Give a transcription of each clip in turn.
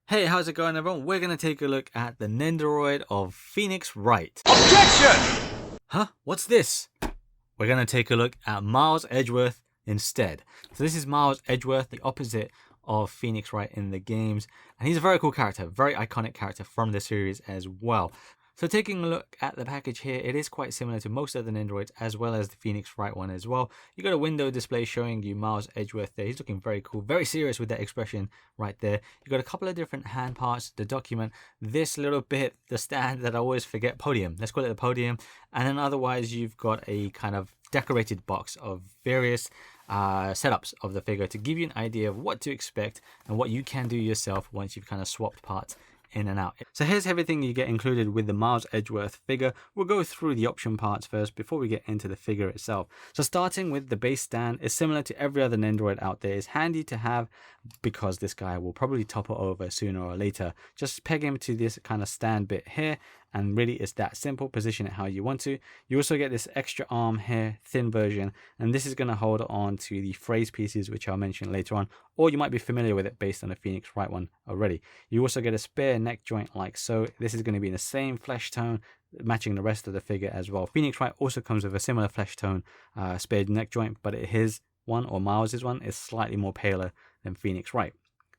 Hey, how's it going, everyone? We're going to take a look at the Nendoroid of Phoenix Wright. Objection! Huh? What's this? We're going to take a look at Miles Edgeworth instead. So this is Miles Edgeworth, the opposite of Phoenix Wright in the games. And he's a very cool character, very iconic character from the series as well. So taking a look at the package here, it is quite similar to most of the Nendoroids as well as the Phoenix Wright one as well. You got a window display showing you Miles Edgeworth there. He's looking very cool, very serious with that expression right there. You got a couple of different hand parts, the document, this little bit, the stand that I always forget, podium. Let's call it the podium. And then otherwise you've got a kind of decorated box of various setups of the figure to give you an idea of what to expect and what you can do yourself once you've kind of swapped parts in and out. So here's everything you get included with the Miles Edgeworth figure. We'll go through the option parts first before we get into the figure itself. So starting with the base stand, is similar to every other Nendoroid out there. It's handy to have because this guy will probably topple over sooner or later. Just peg him to this kind of stand bit here, and really it's that simple. Position it how you want to. You also get this extra arm here, thin version, and this is going to hold on to the phrase pieces, which I'll mention later on, or you might be familiar with it based on the Phoenix Wright one already. You also get a spare neck joint like so. This is going to be in the same flesh tone, matching the rest of the figure as well. Phoenix Wright also comes with a similar flesh tone spare neck joint, but his one, or Miles's one, is slightly more paler than Phoenix Wright.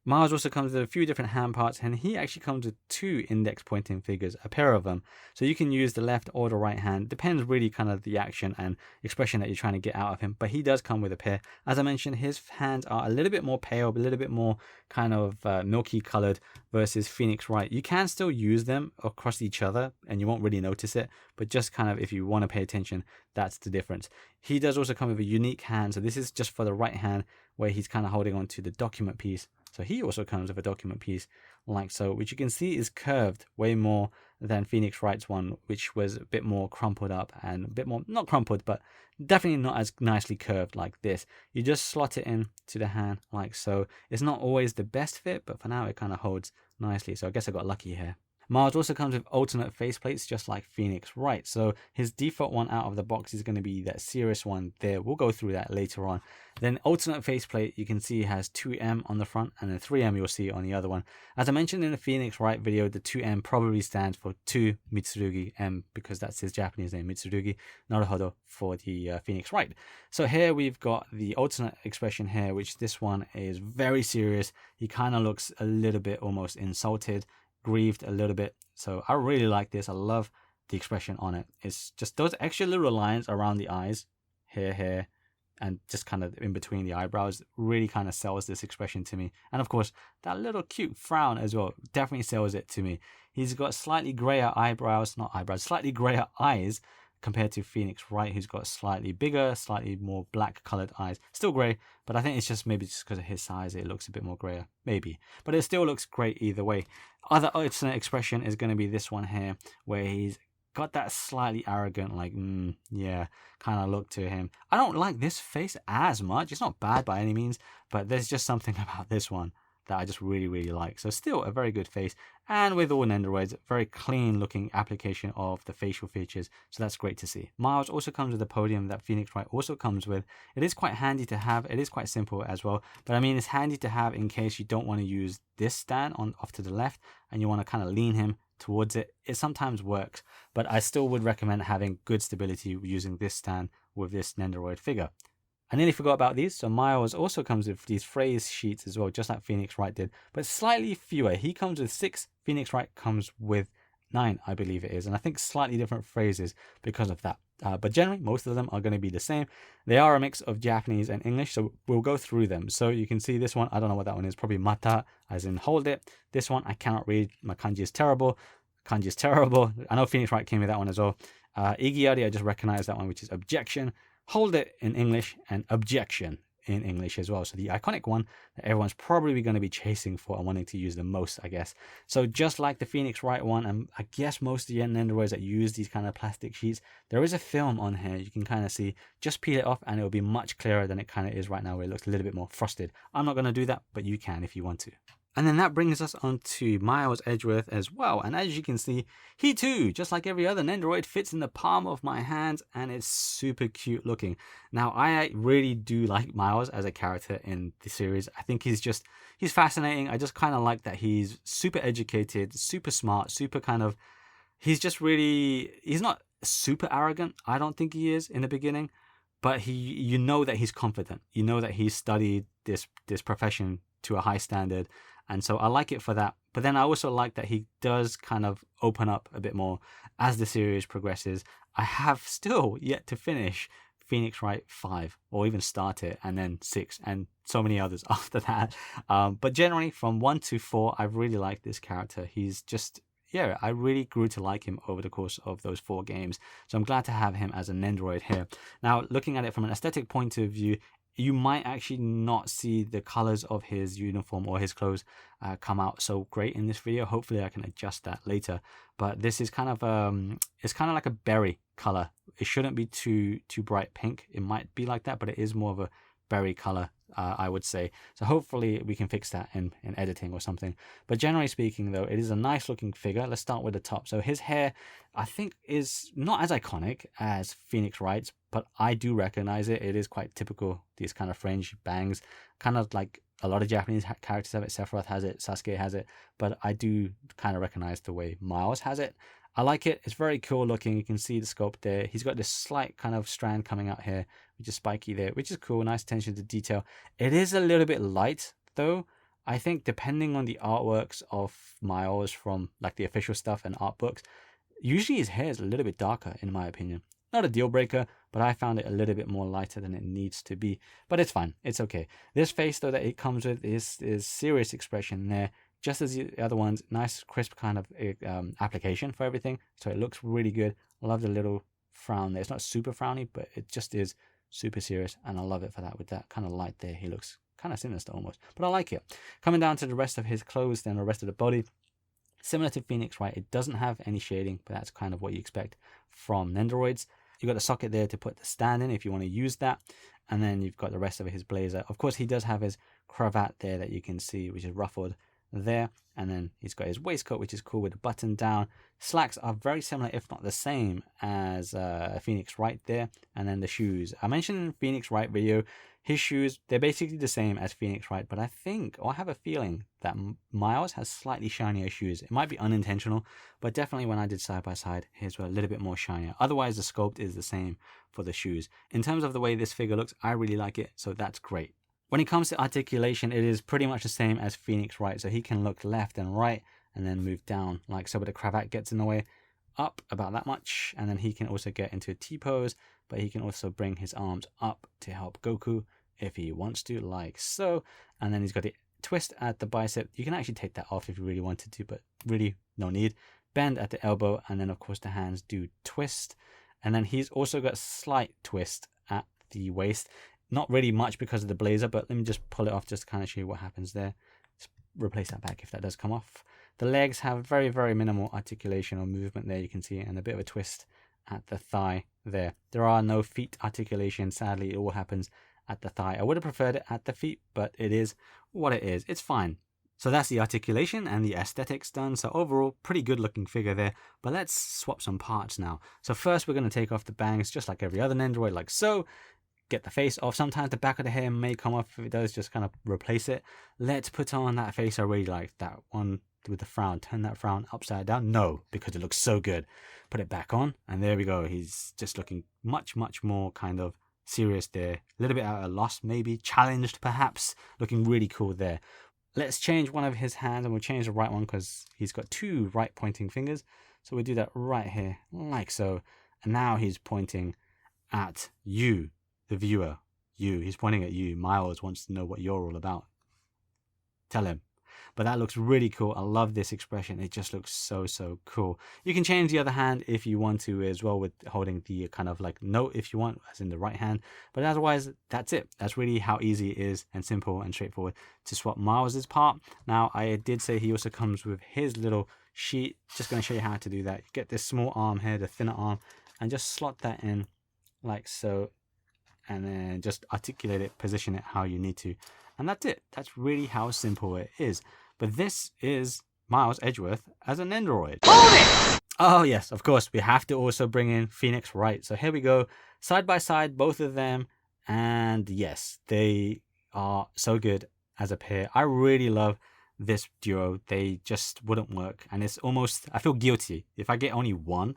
Miles also comes with a few different hand parts, and he actually comes with two index pointing figures, a pair of them. So you can use the left or the right hand, depends really kind of the action and expression that you're trying to get out of him, but he does come with a pair. As I mentioned, his hands are a little bit more pale, a little bit more kind of milky colored versus Phoenix Wright. You can still use them across each other and you won't really notice it, but just kind of if you want to pay attention, that's the difference. He does also come with a unique hand, so this is just for the right hand where he's kind of holding on to the document piece. So he also comes with a document piece like so, which you can see is curved way more than Phoenix Wright's one, which was a bit more crumpled up and a bit more, not crumpled, but definitely not as nicely curved like this. You just slot it in to the hand like so. It's not always the best fit, but for now it kind of holds nicely. So I guess I got lucky here. Miles also comes with alternate faceplates, just like Phoenix Wright. So his default one out of the box is going to be that serious one there. We'll go through that later on. Then alternate faceplate, you can see has 2M on the front and then 3M you'll see on the other one. As I mentioned in the Phoenix Wright video, the 2M probably stands for 2 Mitsurugi M, because that's his Japanese name, Mitsurugi. Naruhodo for the Phoenix Wright. So here we've got the alternate expression here, which this one is very serious. He kind of looks a little bit almost insulted, grieved a little bit. So I really like this. I love the expression on it. It's just those extra little lines around the eyes here, and just kind of in between the eyebrows really kind of sells this expression to me. And of course, that little cute frown as well definitely sells it to me. He's got slightly grayer slightly grayer eyes compared to Phoenix Wright, who's got slightly bigger, slightly more black colored eyes. Still grey, but I think it's just maybe just because of his size, it looks a bit more grayer, maybe. But it still looks great either way. Other alternate expression is going to be this one here, where he's got that slightly arrogant, like, yeah, kind of look to him. I don't like this face as much. It's not bad by any means, but there's just something about this one that I just really like. So still a very good face, and with all Nendoroids, very clean looking application of the facial features, so that's great to see. Miles also comes with a podium that Phoenix Wright also comes with. It is quite handy to have. It is quite simple as well, but I mean, it's handy to have in case you don't want to use this stand on off to the left and you want to kind of lean him towards it. It sometimes works, but I still would recommend having good stability using this stand with this Nendoroid figure. I nearly forgot about these. So Miles also comes with these phrase sheets as well, just like Phoenix Wright did, but slightly fewer. He comes with 6, Phoenix Wright comes with 9, I believe it is, and I think slightly different phrases because of that. But generally, most of them are going to be the same. They are a mix of Japanese and English, so we'll go through them. So you can see this one, I don't know what that one is, probably mata, as in hold it. This one, I cannot read, my kanji is terrible. Kanji is terrible. I know Phoenix Wright came with that one as well. Igiyari, I just recognize that one, which is objection. Hold it in English, and objection in English as well. So the iconic one that everyone's probably going to be chasing for and wanting to use the most, I guess. So just like the Phoenix Wright one, and I guess most of the Nendoroids that use these kind of plastic sheets, there is a film on here you can kind of see. Just peel it off and it'll be much clearer than it kind of is right now, where it looks a little bit more frosted. I'm not going to do that, but you can if you want to. And then that brings us on to Miles Edgeworth as well. And as you can see, he too, just like every other Nendoroid, fits in the palm of my hands and is super cute looking. Now, I really do like Miles as a character in the series. I think he's fascinating. I just kind of like that he's super educated, super smart, super kind of, he's not super arrogant. I don't think he is in the beginning, but you know that he's confident. You know that he's studied this profession to a high standard. And so I like it for that. But then I also like that he does kind of open up a bit more as the series progresses. I have still yet to finish Phoenix Wright 5 or even start it, and then 6 and so many others after that. But generally from 1 to 4, I've really liked this character. He's just, yeah, I really grew to like him over the course of those 4 games. So I'm glad to have him as a Nendoroid here. Now, looking at it from an aesthetic point of view, you might actually not see the colors of his uniform or his clothes come out so great in this video. Hopefully I can adjust that later. But this is kind of it's kind of like a berry color. It shouldn't be too bright pink. It might be like that, but it is more of a berry color, I would say. So hopefully we can fix that in editing or something. But generally speaking, though, it is a nice looking figure. Let's start with the top. So his hair, I think, is not as iconic as Phoenix Wright's, but I do recognize it. It is quite typical, these kind of fringe bangs, kind of like a lot of Japanese characters have it. Sephiroth has it, Sasuke has it, but I do kind of recognize the way Miles has it. I like it. It's very cool looking. You can see the sculpt there. He's got this slight kind of strand coming out here, which is spiky there, which is cool. Nice attention to detail. It is a little bit light though. I think depending on the artworks of Miles from like the official stuff and art books, usually his hair is a little bit darker in my opinion. Not a deal breaker, but I found it a little bit more lighter than it needs to be. But it's fine. It's okay. This face though that it comes with is serious expression there. Just as the other ones, nice crisp kind of application for everything. So it looks really good. I love the little frown there. It's not super frowny, but it just is super serious. And I love it for that. With that kind of light there, he looks kind of sinister almost. But I like it. Coming down to the rest of his clothes, then the rest of the body. Similar to Phoenix Wright, it doesn't have any shading, but that's kind of what you expect from Nendoroids. You've got the socket there to put the stand in if you want to use that. And then you've got the rest of his blazer. Of course, he does have his cravat there that you can see, which is ruffled there. And then he's got his waistcoat, which is cool with the button down. Slacks are very similar, if not the same, as Phoenix Wright there. And then the shoes. I mentioned in Phoenix Wright video, his shoes, they're basically the same as Phoenix Wright, but I think, or I have a feeling that Miles has slightly shinier shoes. It might be unintentional, but definitely when I did side by side, his were a little bit more shinier. Otherwise, the sculpt is the same for the shoes. In terms of the way this figure looks, I really like it, so that's great. When it comes to articulation, it is pretty much the same as Phoenix Wright, so he can look left and right and then move down like so, but the cravat gets in the way, up about that much, and then he can also get into a T-pose, but he can also bring his arms up to help Goku if he wants to, like so. And then he's got the twist at the bicep. You can actually take that off if you really wanted to, but really no need. Bend at the elbow, and then of course the hands do twist. And then he's also got a slight twist at the waist. Not really much because of the blazer, but let me just pull it off just to kind of show you what happens there. Let's replace that back if that does come off. The legs have very, very minimal articulation or movement there, you can see, and a bit of a twist at the thigh there. There are no feet articulation, sadly. It all happens at the thigh. I would have preferred it at the feet, but it is what it is. It's fine. So that's the articulation and the aesthetics done. So overall, pretty good looking figure there. But let's swap some parts now. So first we're going to take off the bangs just like every other Nendoroid, like so. Get the face off. Sometimes the back of the hair may come off. If it does, just kind of replace it. Let's put on that face I really like, that one with the frown. Turn that frown upside down. No, because it looks so good. Put it back on, and there we go. He's just looking much, much more kind of serious there. A little bit at a loss, maybe. Challenged, perhaps. Looking really cool there. Let's change one of his hands, and we'll change the right one because he's got 2 right pointing fingers. So we'll do that right here, like so. And now he's pointing at you, the viewer. You. He's pointing at you. Miles wants to know what you're all about. Tell him. But that looks really cool. I love this expression. It just looks so, so cool. You can change the other hand if you want to as well, with holding the kind of like note if you want, as in the right hand. But otherwise, that's it. That's really how easy it is and simple and straightforward to swap Miles's part. Now, I did say he also comes with his little sheet. Just going to show you how to do that. You get this small arm here, the thinner arm, and just slot that in like so. And then just articulate it, position it how you need to. And that's it. That's really how simple it is. But this is Miles Edgeworth as a Nendoroid. Hold it! Oh yes, of course, we have to also bring in Phoenix Wright. So here we go, side by side, both of them. And yes, they are so good as a pair. I really love this duo. They just wouldn't work. And it's almost, I feel guilty. If I get only one,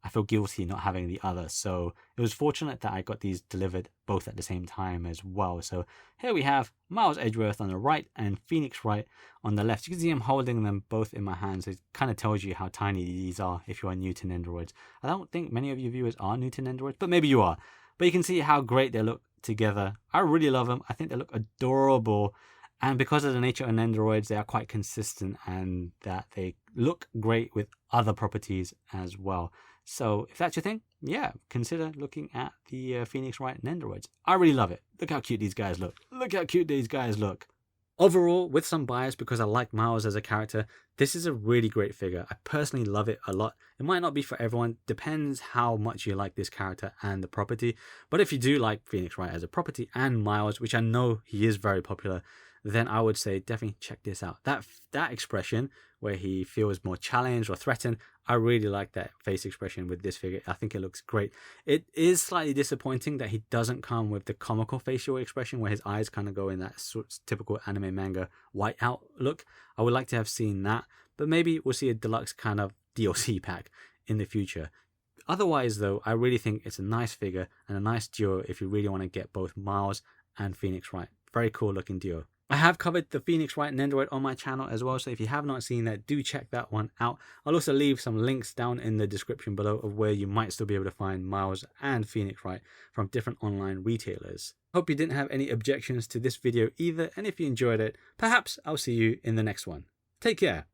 I feel guilty not having the other. So it was fortunate that I got these delivered both at the same time as well. So here we have Miles Edgeworth on the right and Phoenix Wright on the left. You can see I'm holding them both in my hands. It kind of tells you how tiny these are if you are new to Nendoroids. I don't think many of you viewers are new to Nendoroids, but maybe you are. But you can see how great they look together. I really love them. I think they look adorable. And because of the nature of Nendoroids, they are quite consistent and that they look great with other properties as well. So if that's your thing, yeah, consider looking at the Phoenix Wright Nendoroids. I really love it. Look how cute these guys look. Look how cute these guys look. Overall, with some bias because I like Miles as a character, this is a really great figure. I personally love it a lot. It might not be for everyone, depends how much you like this character and the property. But if you do like Phoenix Wright as a property and Miles, which I know he is very popular, then I would say definitely check this out. That expression where he feels more challenged or threatened, I really like that face expression with this figure. I think it looks great. It is slightly disappointing that he doesn't come with the comical facial expression where his eyes kind of go in that sort of typical anime manga whiteout look. I would like to have seen that, but maybe we'll see a deluxe kind of DLC pack in the future. Otherwise though, I really think it's a nice figure and a nice duo if you really want to get both Miles and Phoenix Wright. Very cool looking duo. I have covered the Phoenix Wright Nendoroid on my channel as well, so if you have not seen that, do check that one out. I'll also leave some links down in the description below of where you might still be able to find Miles and Phoenix Wright from different online retailers. Hope you didn't have any objections to this video either, and if you enjoyed it, perhaps I'll see you in the next one. Take care.